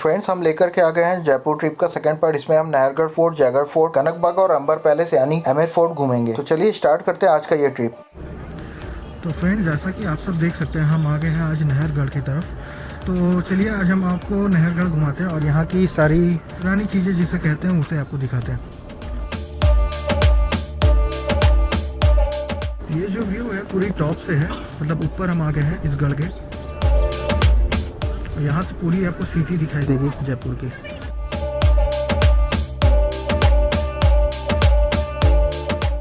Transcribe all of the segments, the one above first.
Friends हम लेकर के आ गए हैं जयपुर ट्रिप का सेकंड पार्ट। इसमें हम नाहरगढ़ फोर्ट, जयगढ़ फोर्ट, कनक बाग और अंबर पैलेस यानी आमेर फोर्ट घूमेंगे। तो चलिए स्टार्ट करते हैं आज का ये ट्रिप। तो फ्रेंड्स जैसा कि आप सब देख सकते हैं हम आ गए हैं आज नाहरगढ़ की तरफ। तो चलिए आज हम आपको नाहरगढ़ घुमाते हैं और यहाँ की सारी पुरानी चीज़ें जिसे कहते हैं उसे आपको दिखाते हैं। ये जो व्यू है पूरी टॉप से है, मतलब ऊपर हम आ गए हैं इस गढ़ के। यहाँ से पूरी आपको सिटी दिखाई देगी जयपुर की।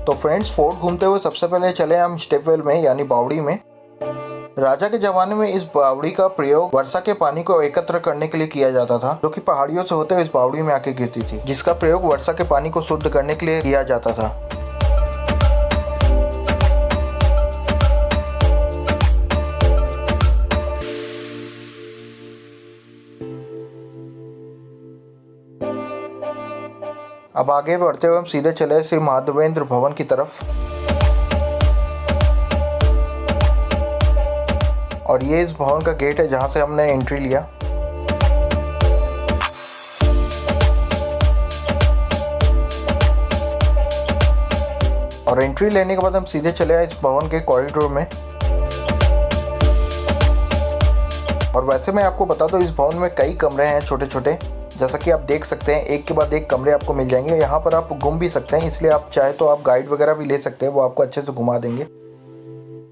तो फ्रेंड्स फोर्ट घूमते हुए सबसे पहले चले हम स्टेपवेल में यानी बावड़ी में। राजा के जमाने में इस बावड़ी का प्रयोग वर्षा के पानी को एकत्र करने के लिए किया जाता था, जो कि पहाड़ियों से होते हुए इस बावड़ी में आके गिरती थी, जिसका प्रयोग वर्षा के पानी को शुद्ध करने के लिए किया जाता था। अब आगे बढ़ते हुए हम सीधे चले श्री माधवेंद्र भवन की तरफ। और ये इस भवन का गेट है जहां से हमने एंट्री लिया। और एंट्री लेने के बाद हम सीधे चले आए इस भवन के कॉरिडोर में। और वैसे मैं आपको बता दूं इस भवन में कई कमरे हैं छोटे छोटे, जैसा कि आप देख सकते हैं एक के बाद एक कमरे आपको मिल जाएंगे। यहाँ पर आप घूम भी सकते हैं, इसलिए आप चाहे तो आप गाइड वगैरह भी ले सकते हैं, वो आपको अच्छे से घुमा देंगे।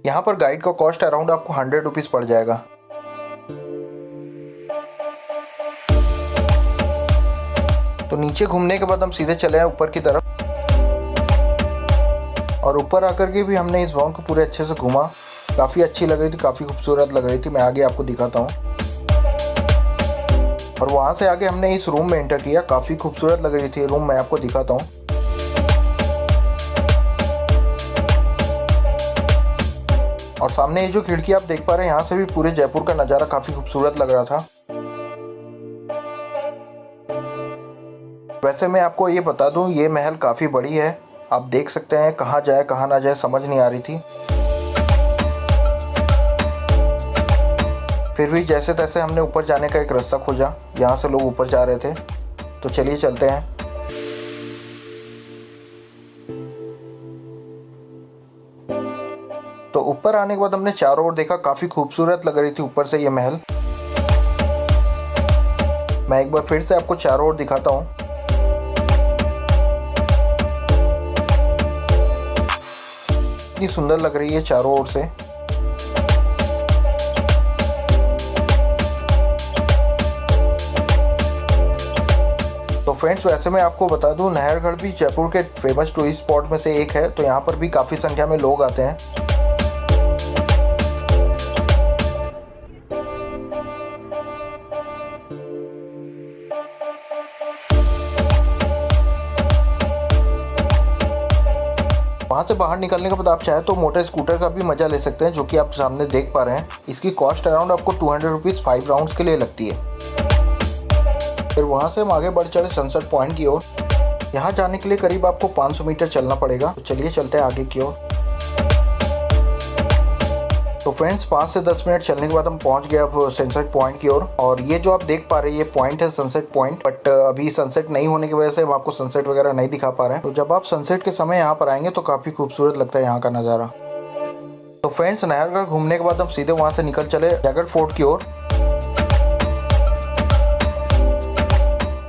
यहाँ पर गाइड का कॉस्ट अराउंड आपको 100 रुपीज़ पड़ जाएगा। तो नीचे घूमने के बाद हम सीधे चले आए ऊपर की तरफ। और ऊपर आकर के भी हमने इस भवन को पूरे अच्छे से घूमा। काफ़ी अच्छी लग रही थी, काफ़ी खूबसूरत लग रही थी। मैं आगे आपको दिखाता हूँ। और वहाँ से आगे हमने इस रूम में एंटर किया। काफ़ी खूबसूरत लग रही थी रूम, मैं आपको दिखाता हूँ। और सामने ये जो खिड़की आप देख पा रहे हैं, यहाँ से भी पूरे जयपुर का नज़ारा काफ़ी खूबसूरत लग रहा था। वैसे मैं आपको ये बता दूँ ये महल काफ़ी बड़ी है। आप देख सकते हैं कहाँ जाए कहाँ ना जाए समझ नहीं आ रही थी। फिर भी जैसे तैसे हमने ऊपर जाने का एक रास्ता खोजा। यहाँ से लोग ऊपर जा रहे थे, तो चलिए चलते हैं। तो ऊपर आने के बाद हमने चारों ओर देखा, काफ़ी खूबसूरत लग रही थी ऊपर से ये महल। मैं एक बार फिर से आपको चारों ओर दिखाता हूँ। इतनी सुंदर लग रही है चारों ओर से। तो फ्रेंड्स वैसे मैं आपको बता दूं नाहरगढ़ भी जयपुर के फेमस टूरिस्ट स्पॉट में से एक है। तो यहाँ पर भी काफ़ी संख्या में लोग आते हैं। वहाँ से बाहर निकलने के बाद आप चाहे तो मोटर स्कूटर का भी मज़ा ले सकते हैं, जो कि आप सामने देख पा रहे हैं। इसकी कॉस्ट अराउंड आपको 200 रुपीज़ 5 राउंड्स के लिए लगती है। फिर वहाँ से हम आगे बढ़ चले सनसेट पॉइंट की ओर। यहाँ जाने के लिए करीब आपको 500 मीटर चलना पड़ेगा। तो चलिए चलते हैं आगे की ओर। तो फ्रेंड्स 5 से 10 मिनट चलने के बाद हम पहुँच गए अब सनसेट पॉइंट की ओर। और ये जो आप देख पा रहे हैं ये पॉइंट है सनसेट पॉइंट, बट अभी सनसेट नहीं होने की वजह से हम आपको सनसेट वगैरह नहीं दिखा पा रहे हैं। तो जब आप सनसेट के समय यहाँ पर आएंगे तो काफ़ी खूबसूरत लगता है यहाँ का नज़ारा। तो फ्रेंड्स नाहरगढ़ घूमने के बाद हम सीधे वहाँ से निकल चले जयगढ़ फोर्ट की ओर।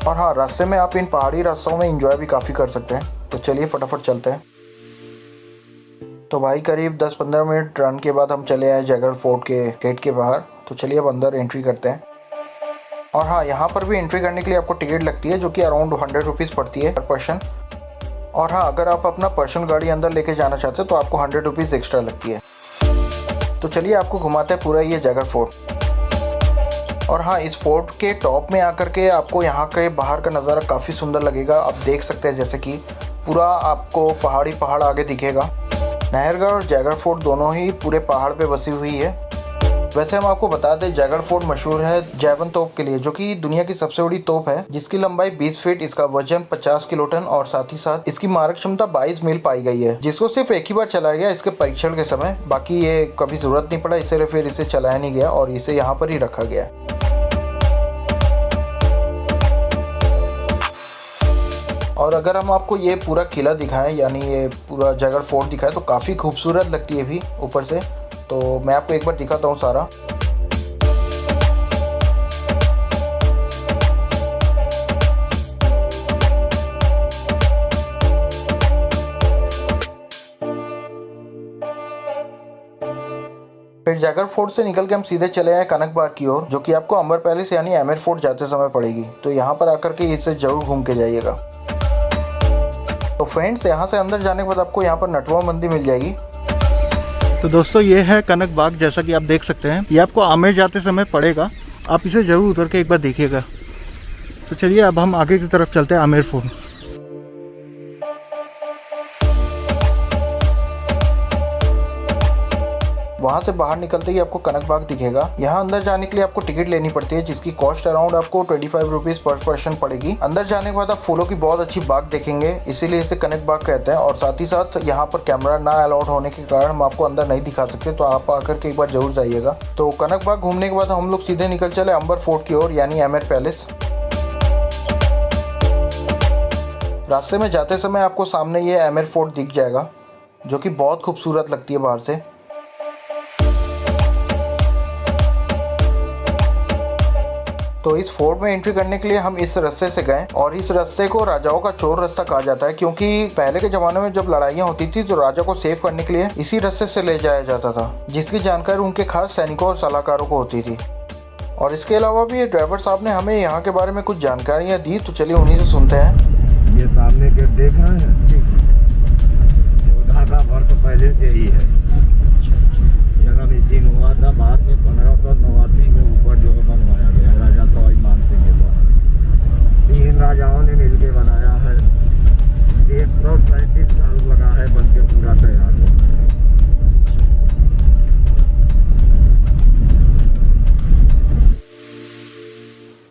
और हाँ, रास्ते में आप इन पहाड़ी रास्तों में एंजॉय भी काफ़ी कर सकते हैं। तो चलिए फटाफट चलते हैं। तो भाई करीब 10-15 मिनट रन के बाद हम चले आए जयगढ़ फोर्ट के गेट के बाहर। तो चलिए अब अंदर एंट्री करते हैं। और हाँ, यहाँ पर भी एंट्री करने के लिए आपको टिकट लगती है, जो कि अराउंड 100 रुपीज़ पड़ती है पर पर्सन। और हाँ, अगर आप अपना पर्सनल गाड़ी अंदर लेके जाना चाहते हैं तो आपको 100 रुपीज़ एक्स्ट्रा लगती है। तो चलिए आपको घुमाते हैं पूरा ये जयगढ़ फोर्ट। और हाँ, इस फोर्ट के टॉप में आकर के आपको यहाँ के बाहर का नज़ारा काफ़ी सुंदर लगेगा। आप देख सकते हैं जैसे कि पूरा आपको पहाड़ आगे दिखेगा। नाहरगढ़ और जयगढ़ फोर्ट दोनों ही पूरे पहाड़ पे बसी हुई है। वैसे हम आपको बता दें जयगढ़ फोर्ट मशहूर है जैवन तोप के लिए, जो कि दुनिया की सबसे बड़ी तोप है, जिसकी लंबाई 20 फीट, इसका वजन 50 किलोटन और साथ ही साथ इसकी मारक क्षमता 22 मील पाई गई है, जिसको सिर्फ एक ही बार चलाया गया इसके परीक्षण के समय। बाकी ये कभी जरूरत नहीं पड़ा, इसलिए फिर इसे चलाया नहीं गया और इसे यहाँ पर ही रखा गया। और अगर हम आपको ये पूरा किला दिखाएं, यानी ये पूरा जयगढ़ फोर्ट दिखाएं, तो काफ़ी खूबसूरत लगती है भी ऊपर से। तो मैं आपको एक बार दिखाता हूँ सारा। फिर जयगढ़ फोर्ट से निकल के हम सीधे चले आए कनक बाग की ओर, जो कि आपको अंबर पैलेस यानी आमेर फोर्ट जाते समय पड़ेगी। तो यहाँ पर आकर के इसे जरूर घूम के जाइएगा। तो फ्रेंड्स, यहाँ से अंदर जाने के बाद आपको यहाँ पर नटवा मंदिर मिल जाएगी। तो दोस्तों, ये है कनक बाग, जैसा कि आप देख सकते हैं। ये आपको आमेर जाते समय पड़ेगा, आप इसे ज़रूर उतर के एक बार देखिएगा। तो चलिए अब हम आगे की तरफ चलते हैं, आमेर फोर्ट। वहाँ से बाहर निकलते ही आपको कनक बाग दिखेगा। यहाँ अंदर जाने के लिए आपको टिकट लेनी पड़ती है, जिसकी कॉस्ट अराउंड आपको 25 रुपीज़ पर पर्सन पड़ेगी। अंदर जाने के बाद आप फूलों की बहुत अच्छी बाग देखेंगे, इसीलिए इसे कनक बाग कहते हैं। और साथ ही साथ यहाँ पर कैमरा ना अलाउड होने के कारण हम आपको अंदर नहीं दिखा सकते, तो आप आकर के एक बार जरूर जाइएगा। तो कनक बाग घूमने के बाद हम लोग सीधे निकल चले अंबर फोर्ट की ओर, यानी आमेर पैलेस। रास्ते में जाते समय आपको सामने ये आमेर फोर्ट दिख जाएगा, जो कि बहुत खूबसूरत लगती है बाहर से। तो इस फोर्ट में एंट्री करने के लिए हम इस रास्ते से गए, और इस रास्ते को राजाओं का चोर रास्ता कहा जाता है, क्योंकि पहले के ज़माने में जब लड़ाइयाँ होती थी तो राजा को सेव करने के लिए इसी रास्ते से ले जाया जाता था, जिसकी जानकारी उनके खास सैनिकों और सलाहकारों को होती थी। और इसके अलावा भी ड्राइवर साहब ने हमें यहाँ के बारे में कुछ जानकारियाँ दी, तो चलिए उन्हीं से सुनते हैं। ये सामने गेट देख रहे हैं जी, ढाका भर तो पहले से ही है। जन्म इसी में हुआ था, बाद में 1589 में ऊपर जो बनवाया गया राजा सवाई मान सिंह के द्वारा। 3 राजाओं ने मिलकर बनाया है। 137 साल लगा है बन के पूरा तैयार हो।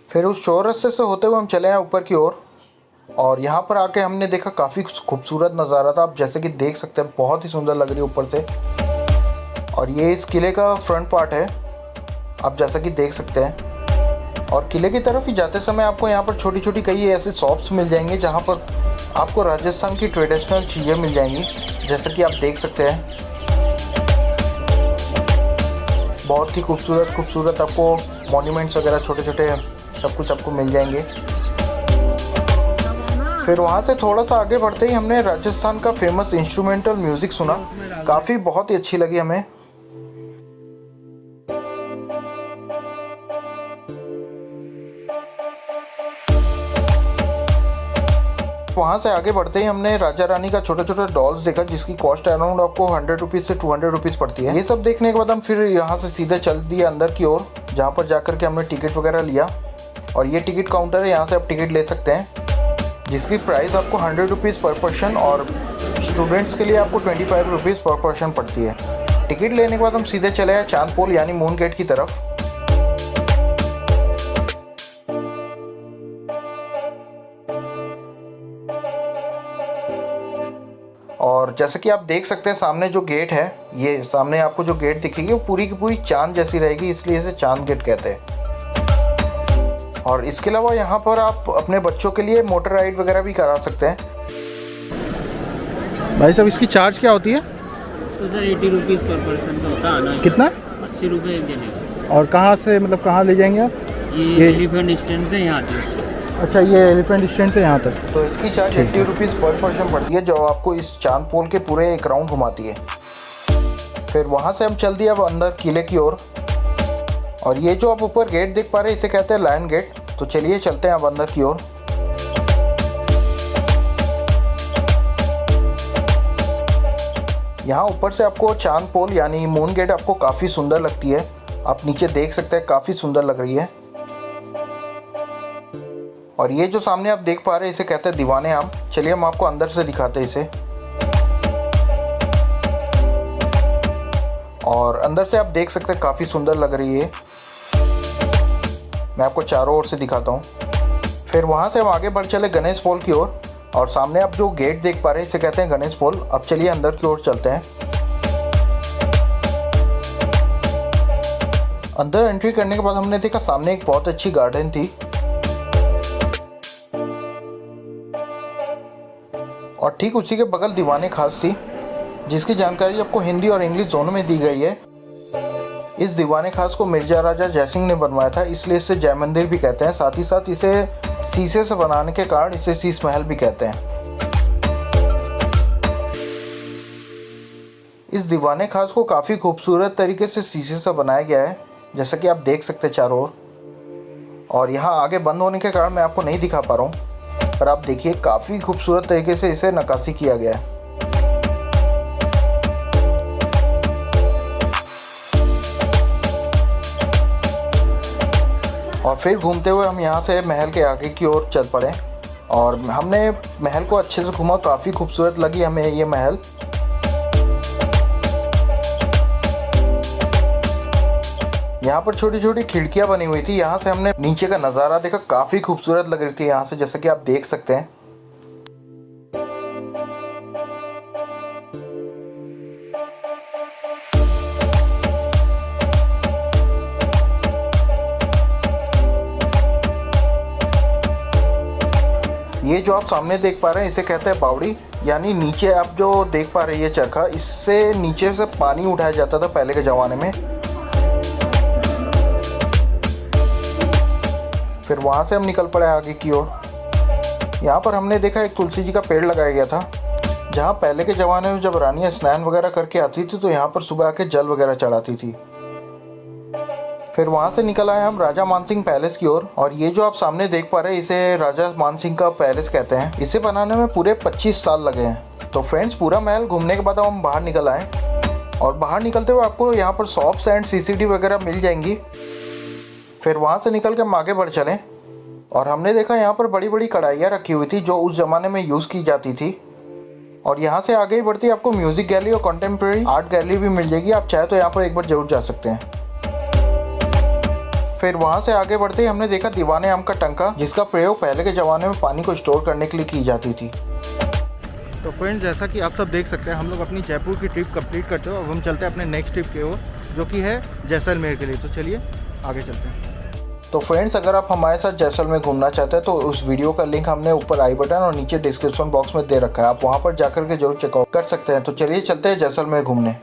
फिर उस चौर रास्ते से होते हुए हम चले आए ऊपर की ओर, और यहाँ पर आके हमने देखा काफ़ी खूबसूरत नज़ारा था। आप जैसे कि देख सकते हैं, बहुत ही सुंदर लग रही है ऊपर से। और ये इस किले का फ्रंट पार्ट है, आप जैसा कि देख सकते हैं। और किले की तरफ ही जाते समय आपको यहाँ पर छोटी छोटी कई ऐसे शॉप्स मिल जाएंगे, जहाँ पर आपको राजस्थान की ट्रेडिशनल चीज़ें मिल जाएंगी, जैसा कि आप देख सकते हैं। बहुत ही खूबसूरत आपको मॉन्यूमेंट्स वगैरह छोटे छोटे सब कुछ आपको मिल जाएंगे। फिर वहाँ से थोड़ा सा आगे बढ़ते ही हमने राजस्थान का फेमस इंस्ट्रूमेंटल म्यूज़िक सुना, काफ़ी बहुत ही अच्छी लगी हमें। वहाँ से आगे बढ़ते ही हमने राजा रानी का छोटा छोटा डॉल्स देखा, जिसकी कॉस्ट अराउंड आपको 100 रुपीज़ से 200 रुपीज़ पड़ती है। ये सब देखने के बाद हम फिर यहाँ से सीधे चल दिए अंदर की ओर, जहाँ पर जाकर के हमने टिकट वगैरह लिया। और ये टिकट काउंटर है, यहाँ से आप टिकट ले सकते हैं, जिसकी प्राइस आपको 100 रुपीज़ पर पर्सन, और स्टूडेंट्स के लिए आपको 25 रुपीज़ पर पर्सन पड़ती है। टिकट लेने के बाद हम सीधे चले आए चांद पोल यानी मून गेट की तरफ। और जैसे कि आप देख सकते हैं, सामने जो गेट है, ये सामने आपको जो गेट दिखेगी वो पूरी की पूरी चांद जैसी रहेगी, इसलिए इसे चांद गेट कहते हैं। और इसके अलावा यहाँ पर आप अपने बच्चों के लिए मोटर राइड वगैरह भी करा सकते हैं। भाई साहब, इसकी चार्ज क्या होती है? इसको सर 80 रुपीज़ पर पर्सन का होता है आना। कितना? 80 रुपये एक जने का। और कहाँ से, मतलब कहाँ ले जाएंगे आप? ये एलिफेंट स्टैंड से यहाँ तक। अच्छा, ये एलिफेंट स्टैंड से यहाँ तक। तो इसकी चार्ज 80 रुपीज़ पर पर्सन पड़ती है, जो आपको इस चांद पोल के पूरे एक राउंड घुमाती है। फिर वहाँ से हम चल दिए अब अंदर किले की ओर, और ये जो आप ऊपर गेट देख पा रहे हैं, इसे कहते हैं लायन गेट। तो चलिए चलते हैं अब अंदर की ओर। यहाँ ऊपर से आपको चांद पोल यानी मून गेट आपको काफ़ी सुंदर लगती है, आप नीचे देख सकते हैं, काफ़ी सुंदर लग रही है। और ये जो सामने आप देख पा रहे हैं, इसे कहते हैं दीवाने आम। चलिए हम आपको अंदर से दिखाते हैं इसे। और अंदर से आप देख सकते हैं, काफ़ी सुंदर लग रही है। मैं आपको चारों ओर से दिखाता हूँ। फिर वहाँ से हम आगे बढ़ चले गणेश पोल की ओर, और सामने आप जो गेट देख पा रहे हैं, इसे कहते हैं गणेश पोल। अब चलिए अंदर की ओर चलते हैं। अंदर एंट्री करने के बाद हमने देखा सामने एक बहुत अच्छी गार्डन थी। और ठीक उसी के बगल दीवाने खास थी, जिसकी जानकारी आपको हिंदी और इंग्लिश दोनों में दी गई है। इस दीवाने खास को मिर्जा राजा जयसिंह ने बनवाया था, इसलिए इसे जय मंदिर भी कहते हैं। साथ ही साथ इसे शीशे से बनाने के कारण इसे शीश महल भी कहते हैं। इस दीवाने खास को काफ़ी खूबसूरत तरीके से शीशे से बनाया गया है, जैसा कि आप देख सकते हैं चारों ओर। और यहाँ आगे बंद होने के कारण मैं आपको नहीं दिखा पा रहा हूँ, पर आप देखिए काफ़ी खूबसूरत तरीके से इसे नक्काशी किया गया है। और फिर घूमते हुए हम यहाँ से महल के आगे की ओर चल पड़े और हमने महल को अच्छे से घूमा। काफ़ी खूबसूरत लगी हमें ये महल। यहाँ पर छोटी छोटी खिड़कियाँ बनी हुई थी, यहाँ से हमने नीचे का नज़ारा देखा। काफ़ी खूबसूरत लग रही थी यहाँ से, जैसा कि आप देख सकते हैं। ये जो आप सामने देख पा रहे हैं इसे कहते हैं बावड़ी, यानी नीचे आप जो देख पा रहे हैं ये चरखा, इससे नीचे से पानी उठाया जाता था पहले के ज़माने में। फिर वहाँ से हम निकल पड़े आगे की ओर। यहाँ पर हमने देखा एक तुलसी जी का पेड़ लगाया गया था, जहाँ पहले के ज़माने में जब रानियाँ स्नान वगैरह करके आती थी तो यहाँ पर सुबह आके जल वगैरह चढ़ाती थी। फिर वहाँ से निकल आए हम राजा मानसिंह पैलेस की ओर। और ये जो आप सामने देख पा रहे हैं इसे राजा मानसिंह का पैलेस कहते हैं। इसे बनाने में पूरे 25 साल लगे हैं। तो फ्रेंड्स, पूरा महल घूमने के बाद हम बाहर निकल आए और बाहर निकलते हुए आपको यहाँ पर शॉप्स एंड सीसीटीवी वगैरह मिल जाएंगी। फिर वहाँ से निकल के हम आगे बढ़ चले और हमने देखा यहाँ पर बड़ी बड़ी कढ़ाइयाँ रखी हुई थी जो उस ज़माने में यूज़ की जाती थी। और यहाँ से आगे ही बढ़ती आपको म्यूज़िक गैलरी और कंटेम्प्रेरी आर्ट गैलरी भी मिल जाएगी। आप चाहे तो यहाँ पर एक बार ज़रूर जा सकते हैं। फिर वहाँ से आगे बढ़ते ही हमने देखा दीवाने आम का टंका, जिसका प्रयोग पहले के ज़माने में पानी को स्टोर करने के लिए की जाती थी। तो फ्रेंड्स, जैसा कि आप सब देख सकते हैं हम लोग अपनी जयपुर की ट्रिप कंप्लीट करते हो। अब हम चलते हैं अपने नेक्स्ट ट्रिप की ओर, जो कि है जैसलमेर के लिए। तो चलिए आगे चलते हैं। तो फ्रेंड्स, अगर आप हमारे साथ जैसलमेर घूमना चाहते हैं तो उस वीडियो का लिंक हमने ऊपर आई बटन और नीचे डिस्क्रिप्शन बॉक्स में दे रखा है। आप वहाँ पर जाकर के जरूर चेकआउट कर सकते हैं। तो चलिए चलते हैं जैसलमेर घूमने।